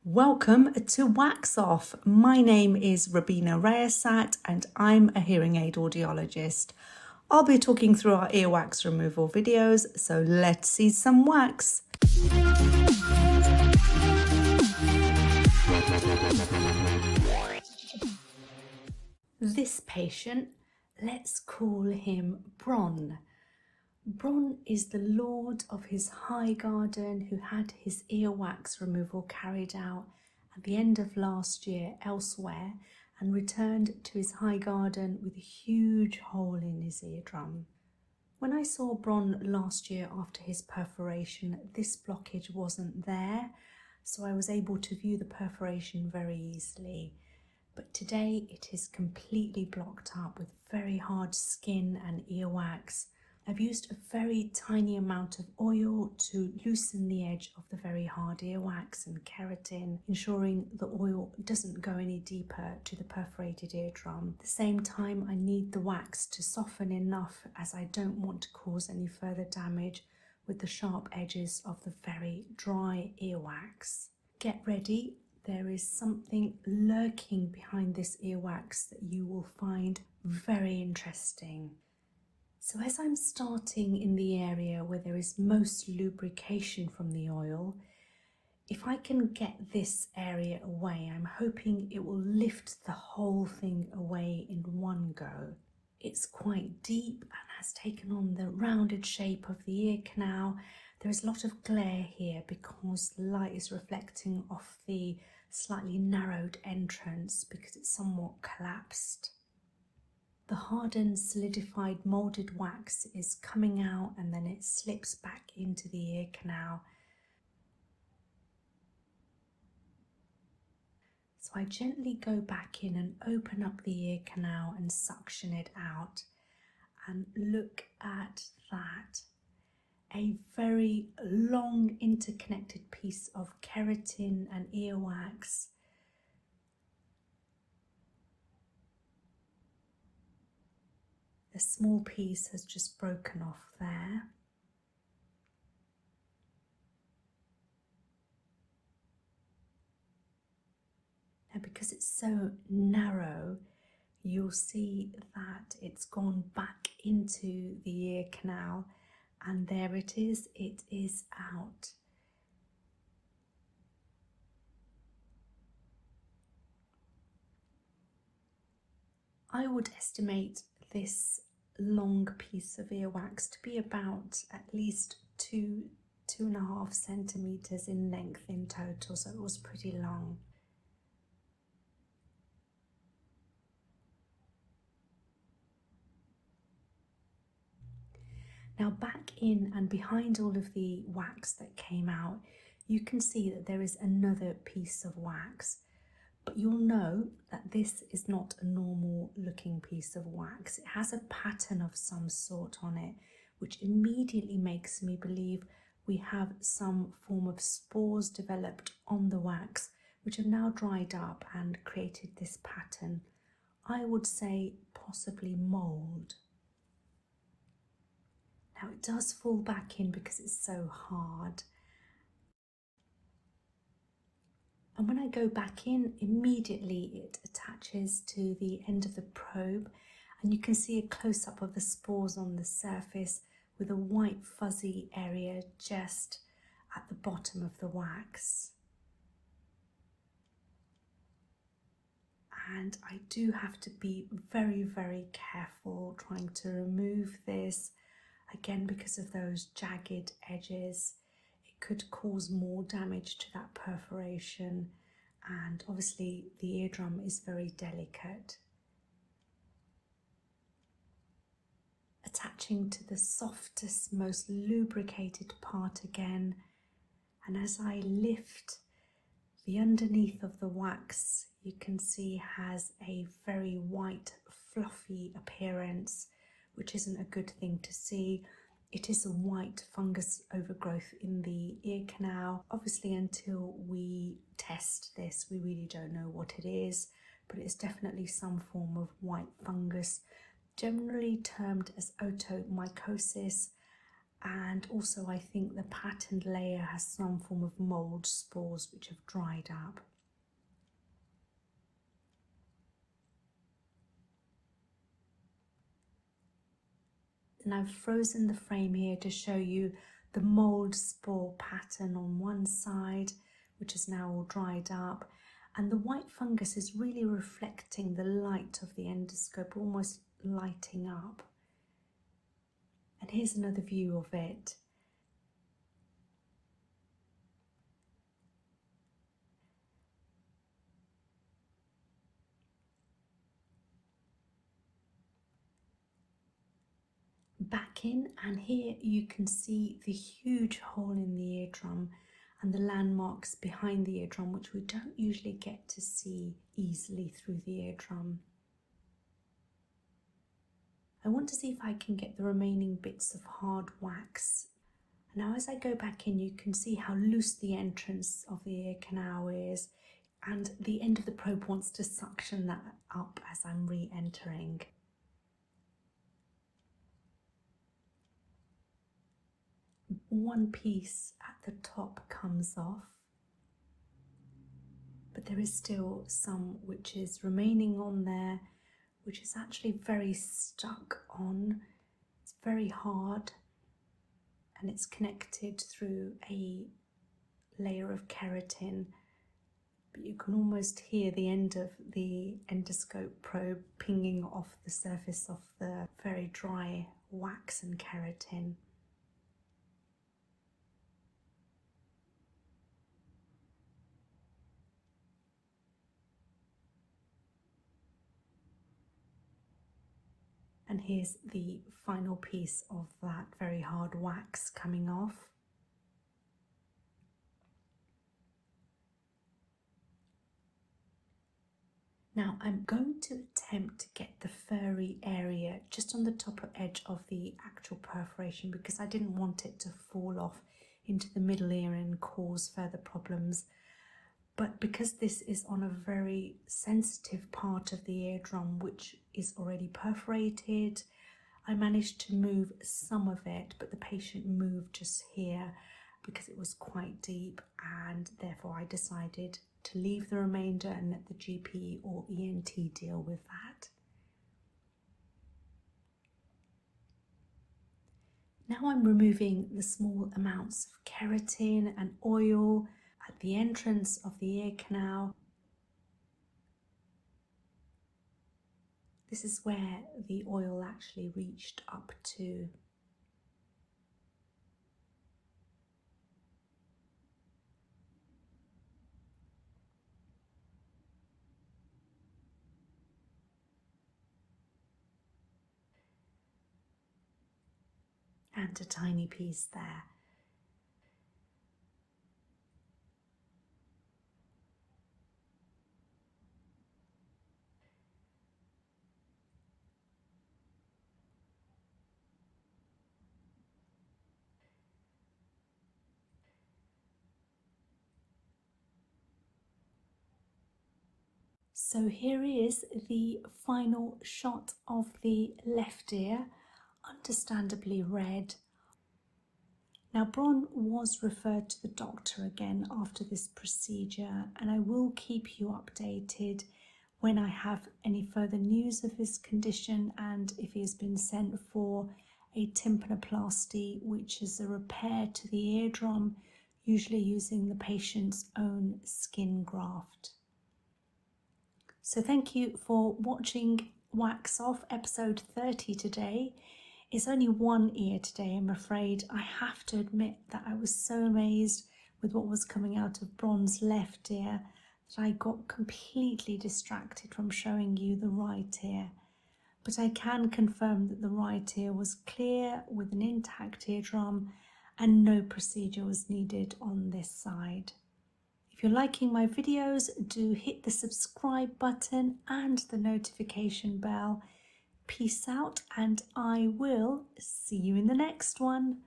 Welcome to Wax Off. My name is Robina Rayasat and I'm a hearing aid audiologist. I'll be talking through our earwax removal videos, so let's see some wax. This patient, let's call him Bron. Bron is the lord of his high garden who had his earwax removal carried out at the end of last year elsewhere and returned to his high garden with a huge hole in his eardrum. When I saw Bron last year after his perforation, this blockage wasn't there, so I was able to view the perforation very easily. But today it is completely blocked up with very hard skin and earwax. I've used a very tiny amount of oil to loosen the edge of the very hard earwax and keratin, ensuring the oil doesn't go any deeper to the perforated eardrum. At the same time, I need the wax to soften enough as I don't want to cause any further damage with the sharp edges of the very dry earwax. Get ready, there is something lurking behind this earwax that you will find very interesting. So as I'm starting in the area where there is most lubrication from the oil, if I can get this area away, I'm hoping it will lift the whole thing away in one go. It's quite deep and has taken on the rounded shape of the ear canal. There is a lot of glare here because the light is reflecting off the slightly narrowed entrance because it's somewhat collapsed. The hardened, solidified, moulded wax is coming out and then it slips back into the ear canal. So I gently go back in and open up the ear canal and suction it out. And look at that. A very long interconnected piece of keratin and earwax. A small piece has just broken off there. Now, because it's so narrow, you'll see that it's gone back into the ear canal, and there it is out. I would estimate this long piece of earwax to be about at least 2.5 centimeters in length in total, so it was pretty long. Now back in and behind all of the wax that came out, you can see that there is another piece of wax. But you'll know that this is not a normal looking piece of wax. It has a pattern of some sort on it, which immediately makes me believe we have some form of spores developed on the wax, which have now dried up and created this pattern. I would say possibly mould. Now it does fall back in because it's so hard. And when I go back in, immediately it attaches to the end of the probe, and you can see a close-up of the spores on the surface with a white fuzzy area just at the bottom of the wax. And I do have to be very, very careful trying to remove this, again because of those jagged edges. Could cause more damage to that perforation, and obviously the eardrum is very delicate. Attaching to the softest, most lubricated part again, and as I lift, the underneath of the wax you can see has a very white fluffy appearance, which isn't a good thing to see. It is a white fungus overgrowth in the ear canal. Obviously, until we test this, we really don't know what it is, but it's definitely some form of white fungus, generally termed as otomycosis, and also I think the patterned layer has some form of mould spores which have dried up. And I've frozen the frame here to show you the mould spore pattern on one side, which is now all dried up, and the white fungus is really reflecting the light of the endoscope, almost lighting up. And here's another view of it. Back in, and here you can see the huge hole in the eardrum and the landmarks behind the eardrum, which we don't usually get to see easily through the eardrum. I want to see if I can get the remaining bits of hard wax. Now as I go back in, you can see how loose the entrance of the ear canal is, and the end of the probe wants to suction that up as I'm re-entering. One piece at the top comes off, but there is still some which is remaining on there, which is actually very stuck on. It's very hard, and it's connected through a layer of keratin, but you can almost hear the end of the endoscope probe pinging off the surface of the very dry wax and keratin. And here's the final piece of that very hard wax coming off. Now I'm going to attempt to get the furry area just on the top edge of the actual perforation, because I didn't want it to fall off into the middle ear and cause further problems. But because this is on a very sensitive part of the eardrum, which is already perforated, I managed to move some of it, but the patient moved just here because it was quite deep, and therefore I decided to leave the remainder and let the GP or ENT deal with that. Now I'm removing the small amounts of keratin and oil at the entrance of the ear canal. This is where the oil actually reached up to. And a tiny piece there. So here is the final shot of the left ear, understandably red. Now Bron was referred to the doctor again after this procedure, and I will keep you updated when I have any further news of his condition and if he has been sent for a tympanoplasty, which is a repair to the eardrum, usually using the patient's own skin graft. So thank you for watching Wax Off episode 30 today. It's only one ear today, I'm afraid. I have to admit that I was so amazed with what was coming out of Bron's left ear that I got completely distracted from showing you the right ear. But I can confirm that the right ear was clear with an intact eardrum and no procedure was needed on this side. If you're liking my videos, do hit the subscribe button and the notification bell. Peace out, and I will see you in the next one.